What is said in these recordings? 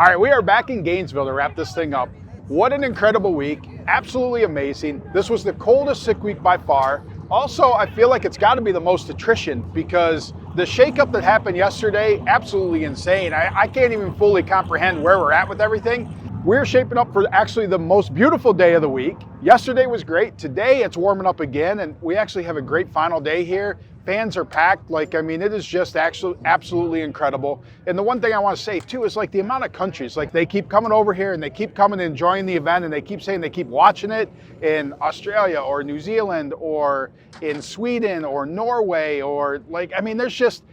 All right, we are back in Gainesville to wrap this thing up. What an incredible week. Absolutely amazing. This was the coldest sick week by far. Also, I feel like it's got to be the most attrition because the shakeup that happened yesterday, absolutely insane. I can't even fully comprehend where we're at with everything. We're shaping up for actually the most beautiful day of the week. Yesterday was great. Today it's warming up again, and we actually have a great final day here. Fans are packed. It is just actually absolutely incredible. And the one thing I want to say too is like the amount of countries, like they keep coming over here and they keep coming and enjoying the event, and they keep saying they keep watching it in Australia or New Zealand or in Sweden or Norway or there's just,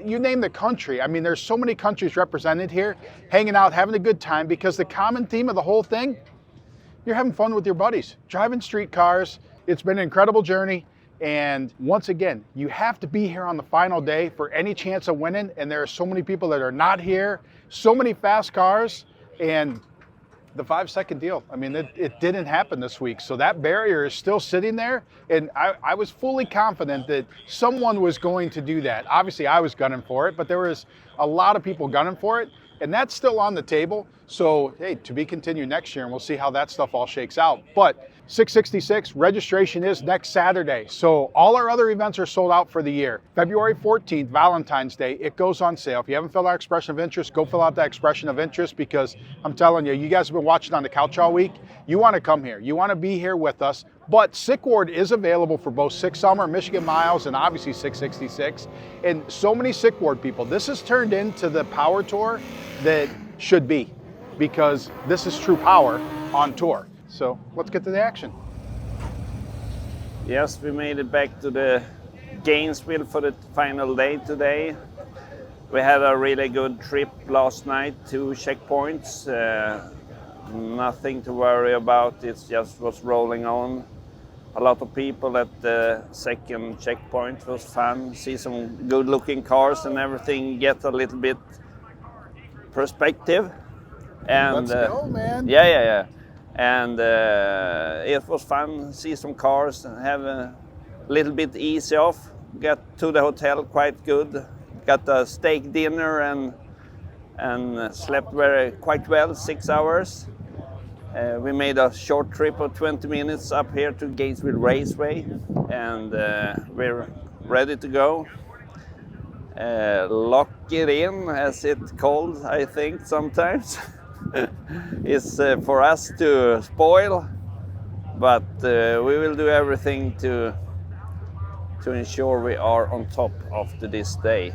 you name the country. There's so many countries represented here, hanging out, having a good time, because the common theme of the whole thing, you're having fun with your buddies, driving street cars. It's been an incredible journey. And once again, you have to be here on the final day for any chance of winning. And there are so many people that are not here, so many fast cars, and the 5-second deal. It didn't happen this week. So that barrier is still sitting there. And I was fully confident that someone was going to do that. Obviously, I was gunning for it, but there was a lot of people gunning for it. And that's still on the table. So, hey, to be continued next year, and we'll see how that stuff all shakes out. But 666 registration is next Saturday. So all our other events are sold out for the year. February 14th, Valentine's Day, it goes on sale. If you haven't filled out expression of interest, go fill out that expression of interest, because I'm telling you, you guys have been watching on the couch all week. You want to come here. You want to be here with us. But Sycward is available for both Six Summer, Michigan Miles, and obviously 666. And so many Sycward people, this has turned into the power tour that should be, because this is true power on tour. So let's get to the action. Yes, we made it back to the Gainesville for the final day today. We had a really good trip last night, 2 checkpoints. Nothing to worry about, it just was rolling on. A lot of people at the second checkpoint. Was fun, see some good looking cars and everything, get a little bit perspective. And let's go, man. Yeah. And it was fun, see some cars and have a little bit easy off. Got to the hotel quite good. Got a steak dinner and slept quite well, 6 hours. We made a short trip of 20 minutes up here to Gainesville Raceway, and we're ready to go. Lock it in, as it's called, I think, sometimes. It's for us to spoil, but we will do everything to ensure we are on top after this day.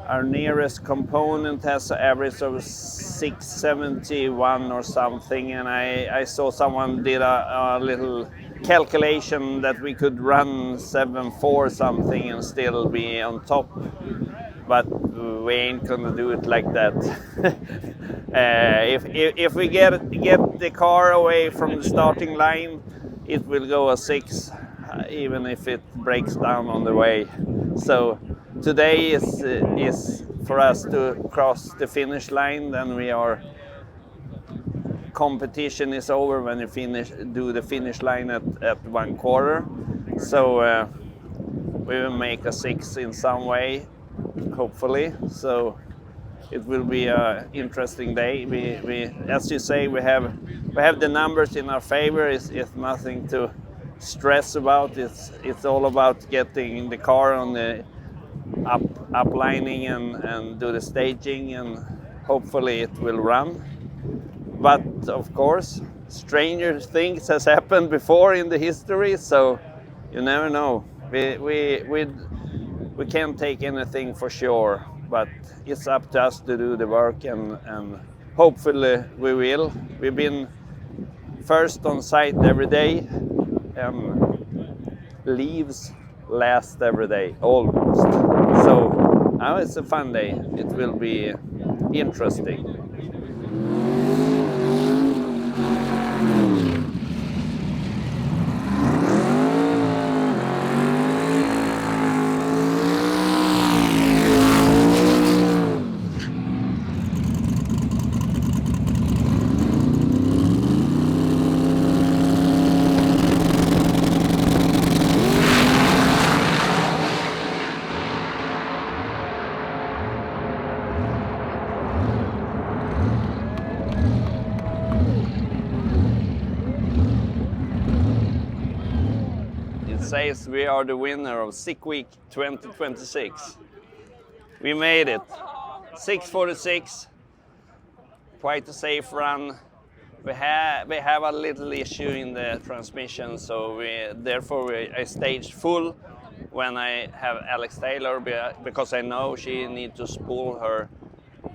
Our nearest component has an average of 671 or something, and I saw someone did a little calculation that we could run 7.4 something and still be on top. But we ain't gonna do it like that. If we get the car away from the starting line, it will go a 6, even if it breaks down on the way. So today is for us to cross the finish line. Then competition is over when you do the finish line at 1/4. So we will make a 6 in some way, hopefully. So it will be an interesting day. We as you say, we have the numbers in our favor. It's nothing to stress about. It's all about getting the car on the uplining and do the staging, and hopefully it will run. But of course, stranger things has happened before in the history, so you never know. We can't take anything for sure, but it's up to us to do the work, and hopefully we will. We've been first on site every day, and leaves last every day, almost. So now it's a fun day. It will be interesting. says we are the winner of Sick Week 2026. We made it. 646, quite a safe run. We have a little issue in the transmission, so I staged full when I have Alex Taylor, because I know she needs to spool her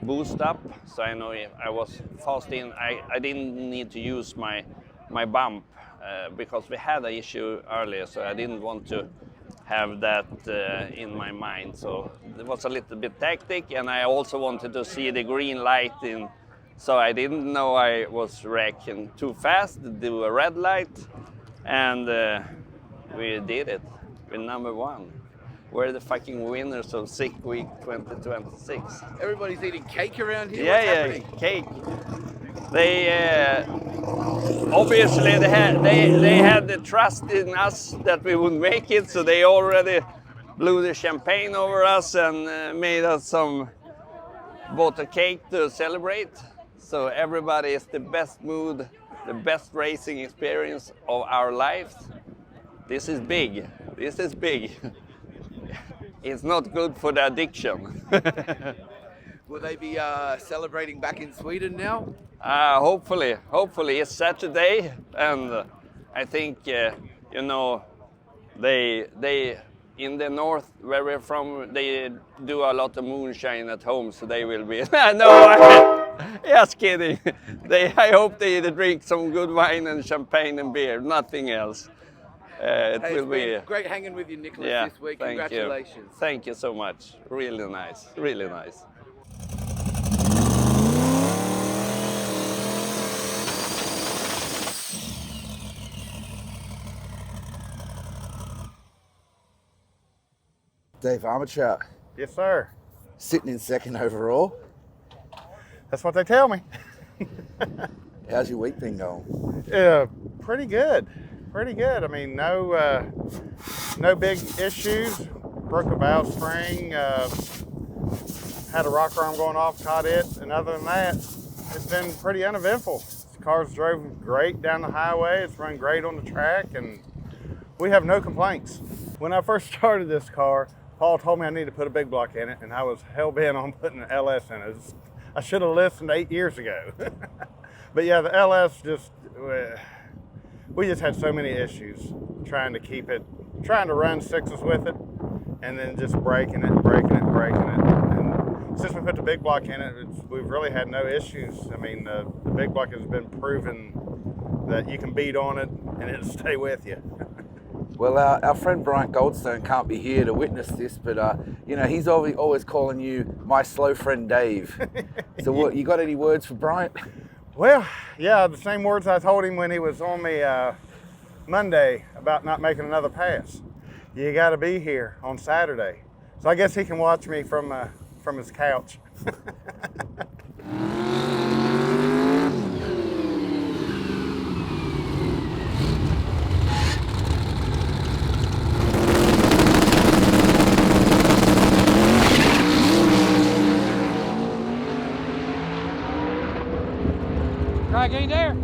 boost up. So I know if I was fast in, I didn't need to use my bump because we had an issue earlier, so I didn't want to have that in my mind. So it was a little bit tactic, and I also wanted to see the green light in, so I didn't know I was wrecking too fast to do a red light, and we did it. We're number one. We're the fucking winners of Sick Week 2026. Everybody's eating cake around here. Yeah, cake. They obviously they had the trust in us that we would make it, so they already blew the champagne over us and made us bought a cake to celebrate. So everybody is the best mood, the best racing experience of our lives. This is big. This is big. It's not good for the addiction. Will they be celebrating back in Sweden now? Hopefully it's Saturday, and I think they in the north where we're from, they do a lot of moonshine at home, so they will be. Just kidding. I hope they drink some good wine and champagne and beer, nothing else. It will be great hanging with you, Nicholas, this week. Congratulations. Thank you so much. Really nice. Really nice. Dave Armature, Yes, sir. sitting in second overall. That's what they tell me. How's your week been going? Yeah, pretty good. Pretty good. I mean, no big issues. Broke a valve spring. Had a rocker arm going off, caught it, and other than that, it's been pretty uneventful. The cars drove great down the highway. It's run great on the track, and we have no complaints. When I first started this car, Paul told me I needed to put a big block in it, and I was hell-bent on putting an LS in it. I should have listened 8 years ago. But yeah, the LS we just had so many issues trying to run sixes with it, and then just breaking it. And since we put the big block in it, we've really had no issues. I mean, the big block has been proven that you can beat on it and it'll stay with you. Well, our friend Bryant Goldstone can't be here to witness this, but he's always calling you my slow friend Dave. So what, you got any words for Bryant? Well, yeah, the same words I told him when he was on me Monday about not making another pass. You got to be here on Saturday. So I guess he can watch me from his couch. Try again there.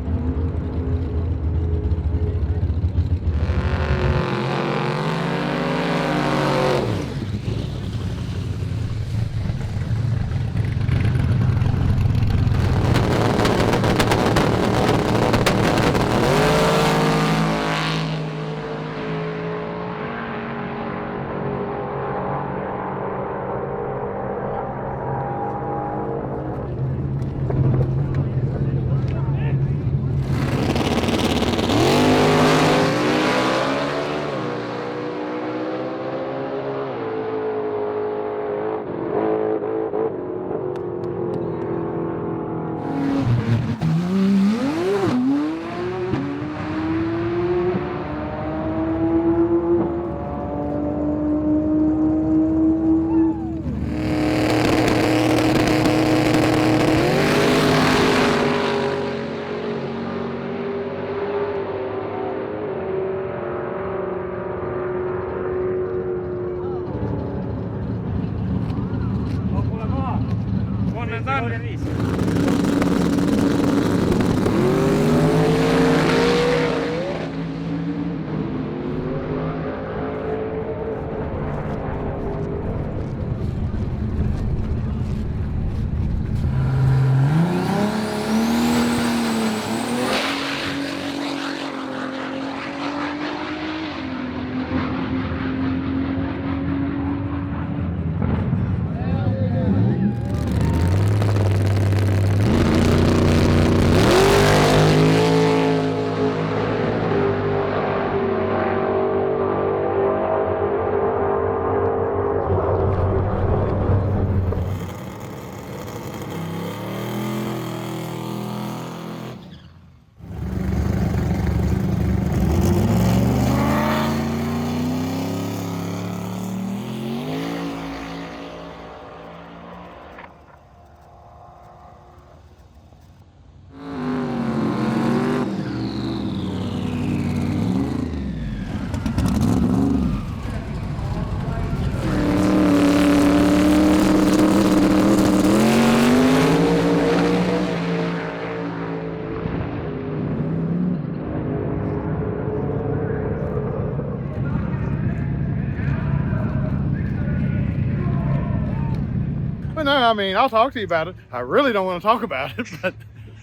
Yeah, I mean, I'll talk to you about it. I really don't want to talk about it, but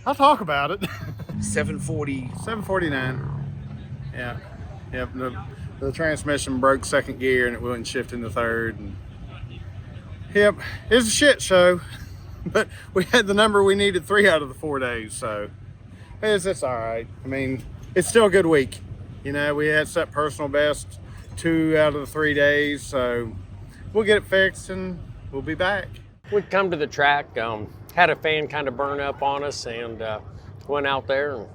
I'll talk about it. 740. 749. Yeah. Yep. The transmission broke second gear and it wouldn't shift into third. And yep. It's a shit show. But we had the number we needed 3 out of the 4 days, so it's all right. I mean, it's still a good week. You know, we had set personal best 2 out of the 3 days, so we'll get it fixed and we'll be back. We come to the track, had a fan kind of burn up on us, and went out there and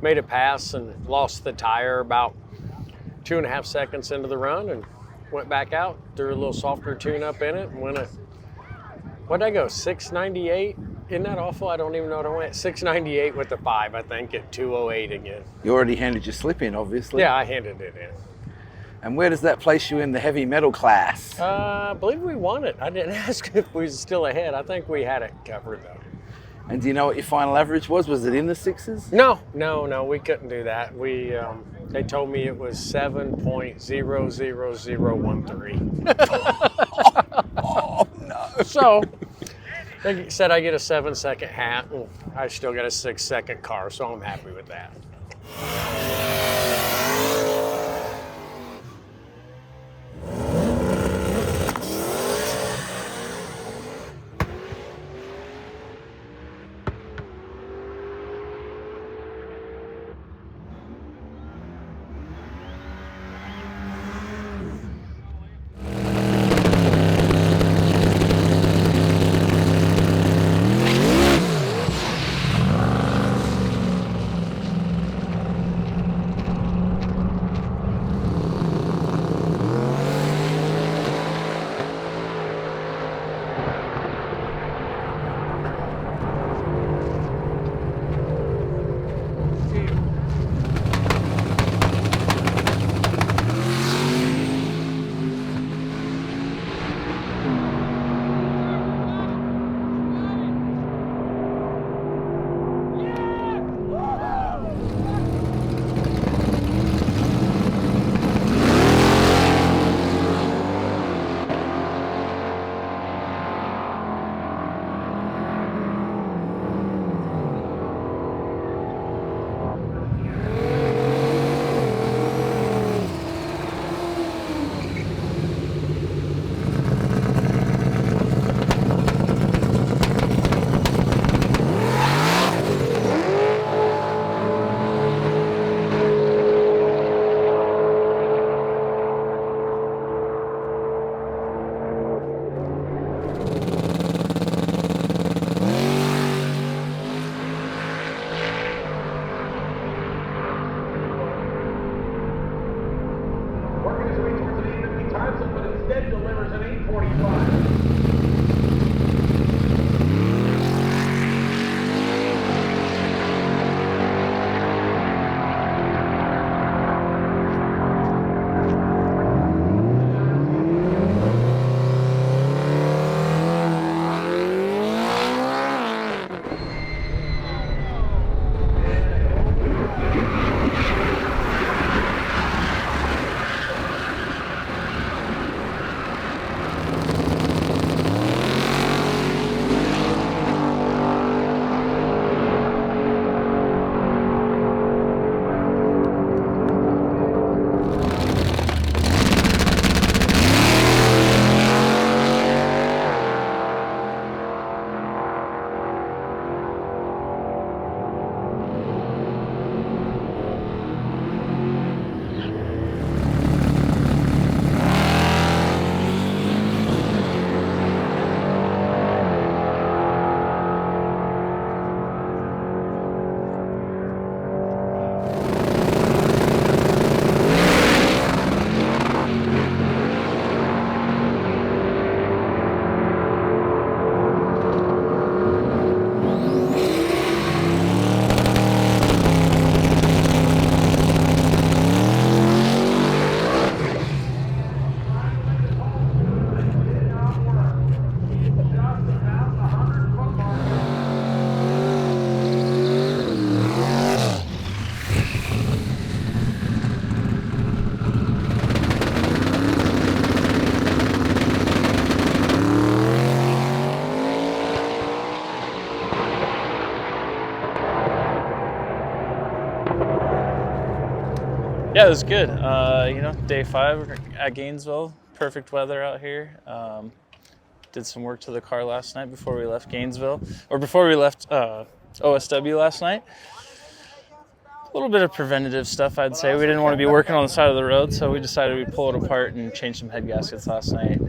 made a pass and lost the tire about 2.5 seconds into the run, and went back out, threw a little softer tune up in it, and went what'd I go, 698? Isn't that awful? I don't even know what I went. 698 with the 5, I think, at 208 again. You already handed your slip in, obviously. Yeah, I handed it in. And where does that place you in the heavy metal class? I believe we won it. I didn't ask if we was still ahead. I think we had it covered, though. And do you know what your final average was? Was it in the 6s? No, we couldn't do that. They told me it was 7.00013. Oh, no. So they said I get a 7-second hat, and I still got a 6-second car, so I'm happy with that. Yeah, it was good. Day 5 at Gainesville. Perfect weather out here. Did some work to the car last night before we left Gainesville, or before we left OSW last night. A little bit of preventative stuff, I'd say. We didn't want to be working on the side of the road, so we decided we'd pull it apart and change some head gaskets last night.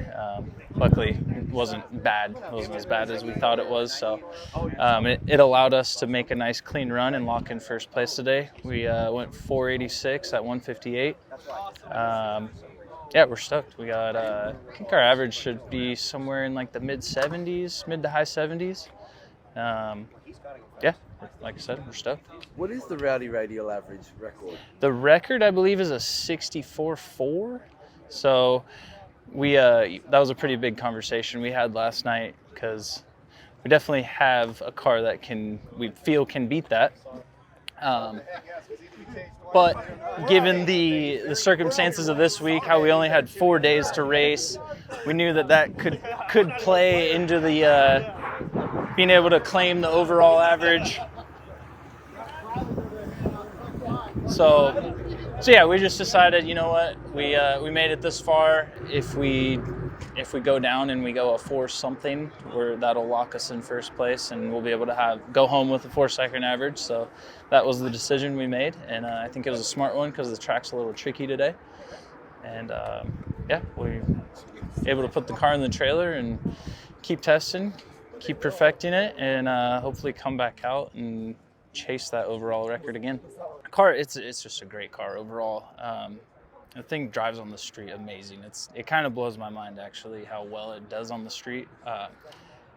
Luckily, it wasn't bad. It wasn't as bad as we thought it was, so it allowed us to make a nice clean run and lock in first place today. We went 486 at 158. Yeah, we're stoked. We got, I think our average should be somewhere in like the mid to high 70s. Yeah, like I said, we're stoked. What is the Rowdy Radial average record? The record, I believe, is a 64.4. So that was a pretty big conversation we had last night, because we definitely have a car that we feel can beat that. But given the circumstances of this week, how we only had 4 days to race, we knew that could play into the being able to claim the overall average. So yeah, we just decided, you know what, we made it this far. If we go down and we go a 4-something, that'll lock us in first place, and we'll be able to go home with a 4-second average. So that was the decision we made, and I think it was a smart one because the track's a little tricky today. And yeah, we were able to put the car in the trailer and keep testing, keep perfecting it, and hopefully come back out and chase that overall record again. The car, it's just a great car overall. The thing drives on the street amazing. It kind of blows my mind actually how well it does on the street.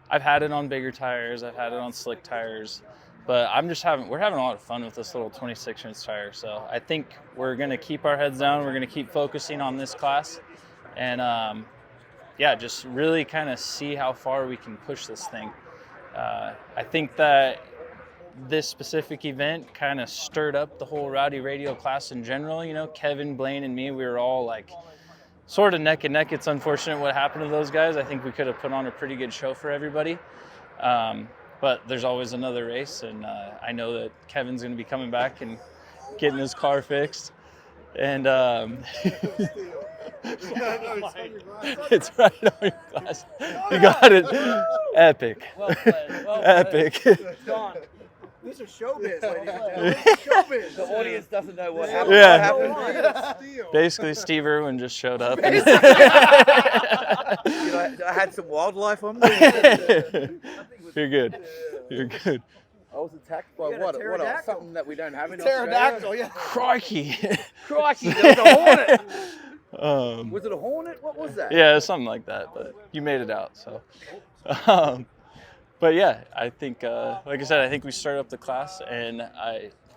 I've had it on bigger tires, I've had it on slick tires, but we're having a lot of fun with this little 26-inch tire. So I think we're gonna keep our heads down. We're gonna keep focusing on this class, and yeah, just really kind of see how far we can push this thing. I think that this specific event kind of stirred up the whole Rowdy Radial class in general. You know, Kevin, Blaine, and me, we were all like sort of neck and neck. It's unfortunate what happened to those guys. I think we could have put on a pretty good show for everybody. But there's always another race, and I know that Kevin's going to be coming back and getting his car fixed. And it's right on your glass. You got it. Epic. Well played. Epic. John, this is showbiz, ladies and gentlemen. Showbiz. The audience doesn't know what happened. Yeah. What happened? Basically, Steve Irwin just showed up. I had some wildlife on me. You're good. You're good. I was attacked by what? Something that we don't have in Pterodactyl, Australia? yeah. Crikey. Crikey, there was a hornet. Was it a hornet? What was that? Yeah, something like that, but you made it out, so. But yeah, I think, like I said, I think we started up the class, and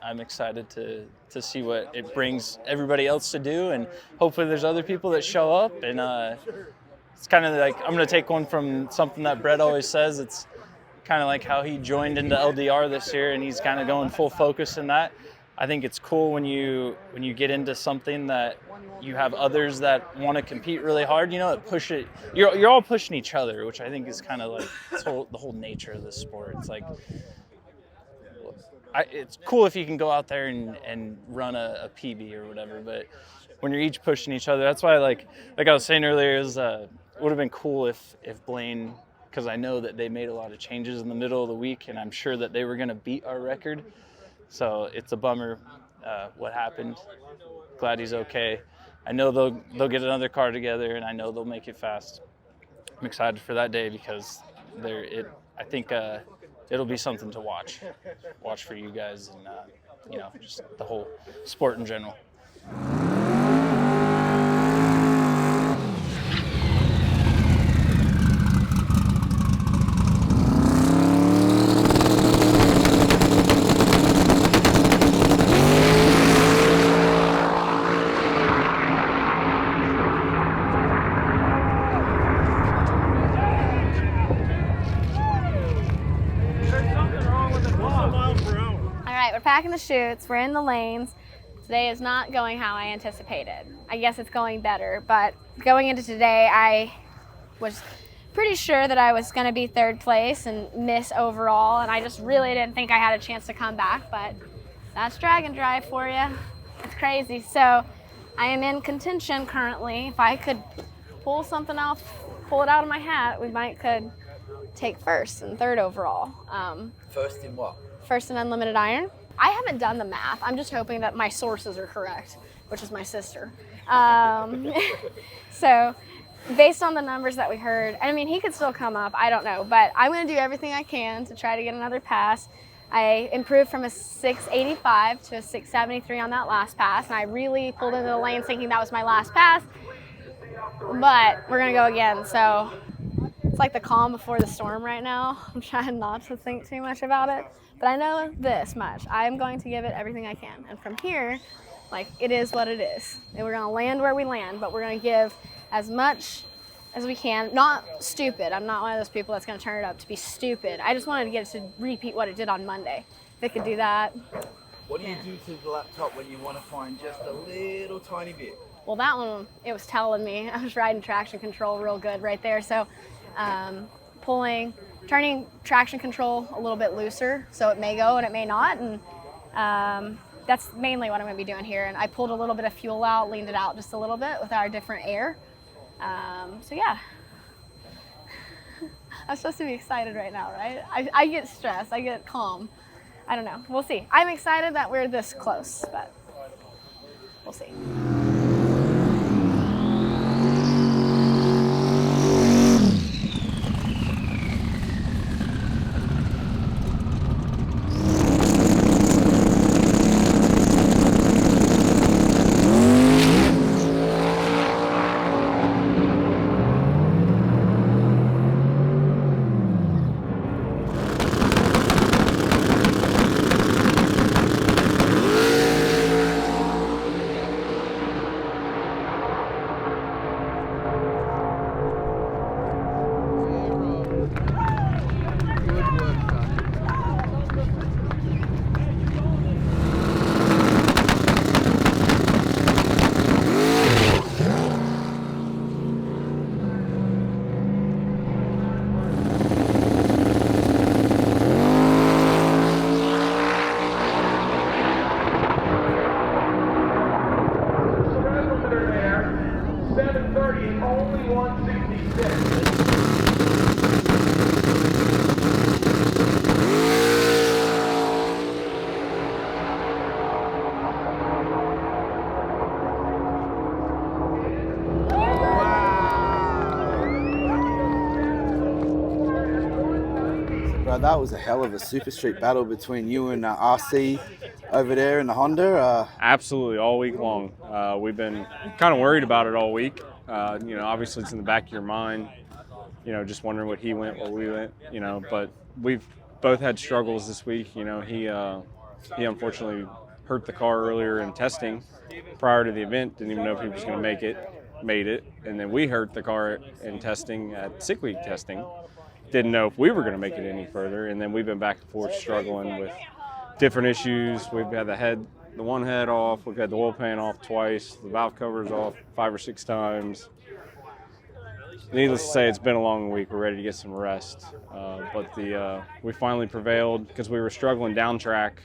I'm excited to see what it brings everybody else to do, and hopefully there's other people that show up. And it's kind of like, I'm going to take one from something that Brett always says. It's kind of like how he joined into LDR this year, and he's kind of going full focus in that. I think it's cool when you get into something that you have others that want to compete really hard. You know, push it. You're all pushing each other, which I think is kind of like the whole nature of this sport. It's like it's cool if you can go out there and run a PB or whatever, but when you're each pushing each other, that's why like I was saying earlier, is it would have been cool if Blaine, because I know that they made a lot of changes in the middle of the week, and I'm sure that they were going to beat our record. So it's a bummer what happened. Glad he's okay. I know they'll get another car together, and I know they'll make it fast. I'm excited for that day because I think it'll be something to watch for you guys, and just the whole sport in general. Packing the chutes, we're in the lanes. Today is not going how I anticipated. I guess it's going better, but going into today, I was pretty sure that I was going to be third place and miss overall, and I just really didn't think I had a chance to come back, but that's drag and drive for you. It's crazy. So I am in contention currently. If I could pull something off, pull it out of my hat, we could take first and third overall. First in what? First in unlimited iron. I haven't done the math. I'm just hoping that my sources are correct, which is my sister. So based on the numbers that we heard, I mean, he could still come up, I don't know, but I'm gonna do everything I can to try to get another pass. I improved from a 685 to a 673 on that last pass, and I really pulled into the lane thinking that was my last pass, but we're gonna go again. So it's like the calm before the storm right now. I'm trying not to think too much about it, but I know this much. I'm going to give it everything I can, and from here, like, it is what it is. And we're gonna land where we land, but we're gonna give as much as we can. Not stupid. I'm not one of those people that's gonna turn it up to be stupid. I just wanted to get it to repeat what it did on Monday. If it could do that. What do you do to the laptop when you want to find just a little tiny bit? Well, that one, it was telling me. I was riding traction control real good right there. So turning traction control a little bit looser, so it may go and it may not. And that's mainly what I'm gonna be doing here. And I pulled a little bit of fuel out, leaned it out just a little bit with our different air. So yeah, I'm supposed to be excited right now, right? I get stressed, I get calm. I don't know, we'll see. I'm excited that we're this close, but we'll see. That was a hell of a super street battle between you and RC over there in the Honda. Absolutely, all week long. We've been kind of worried about it all week. Obviously it's in the back of your mind, just wondering what he went, what we went, but we've both had struggles this week. He unfortunately hurt the car earlier in testing prior to the event, didn't even know if he was going to make it, made it, and then we hurt the car in testing at Sick Week testing. Didn't know if we were going to make it any further, and then we've been back and forth struggling with different issues. We've had the one head off, we've had the oil pan off twice, the valve covers off 5 or 6 times. Needless to say, it's been a long week. We're ready to get some rest, but we finally prevailed because we were struggling down track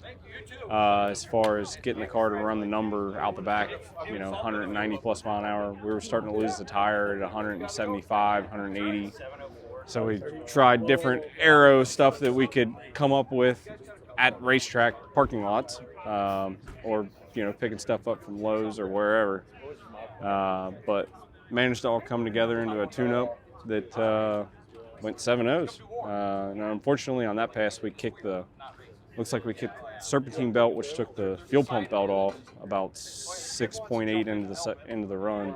as far as getting the car to run the number out the back, 190 plus mile an hour. We were starting to lose the tire at 175, 180. So we tried different aero stuff that we could come up with at racetrack parking lots, or picking stuff up from Lowe's or wherever. But managed to all come together into a tune-up that went 7.0s. And unfortunately, on that pass, we kicked looks like we kicked the serpentine belt, which took the fuel pump belt off about 6.8 into the run.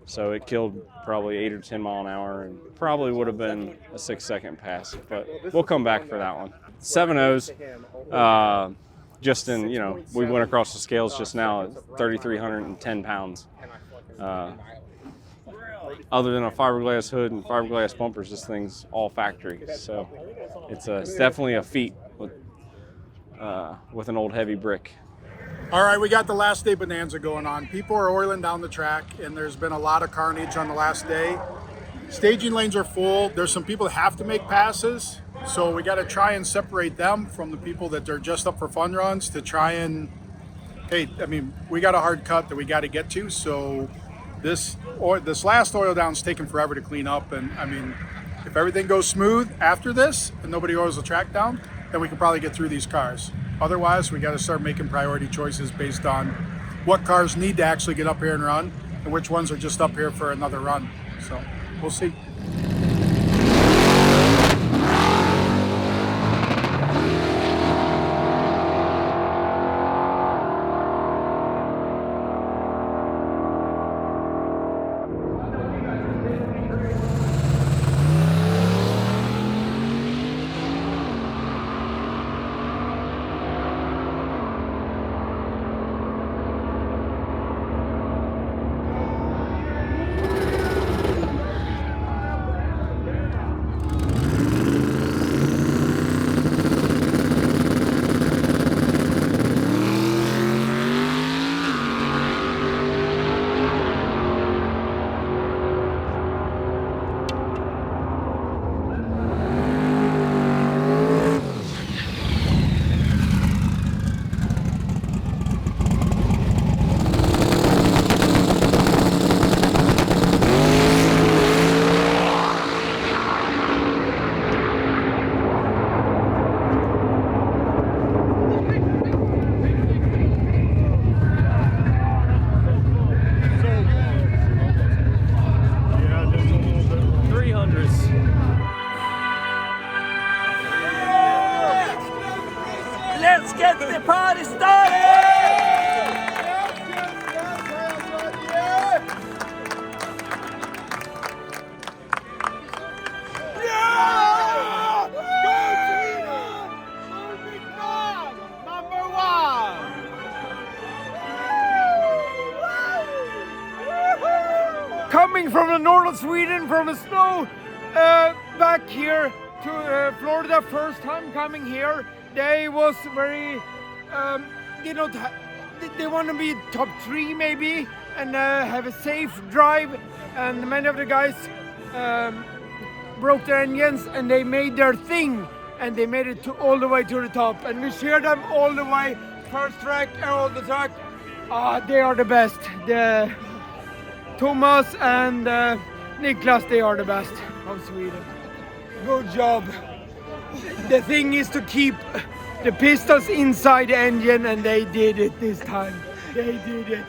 So it killed probably 8 or 10 mile an hour, and probably would have been a 6-second pass, but we'll come back for that one. 7.0s, just in, we went across the scales just now at 3,310 pounds. Other than a fiberglass hood and fiberglass bumpers, this thing's all factory. So it's definitely a feat with an old heavy brick. All right, we got the last day bonanza going on. People are oiling down the track, and there's been a lot of carnage on the last day. Staging lanes are full. There's some people that have to make passes, so we got to try and separate them from the people that are just up for fun runs to try and hey, I mean, we got a hard cut that we got to get to, so this last oil down's taken forever to clean up, and I mean, if everything goes smooth after this and nobody oils the track down, then we can probably get through these cars. Otherwise, we got to start making priority choices based on what cars need to actually get up here and run and which ones are just up here for another run. So we'll see. Let's get the party started! Coming from the north of Sweden, from the snow, back here to Florida, first time coming here. They was very, they want to be top 3 maybe, and have a safe drive. And many of the guys broke their engines, and they made their thing, and they made it all the way to the top. And we cheered them all the way, first track, all the track. They are the best. The Thomas and Niklas, they are the best of Sweden. Good job. The thing is to keep the pistons inside the engine, and they did it this time. They did it.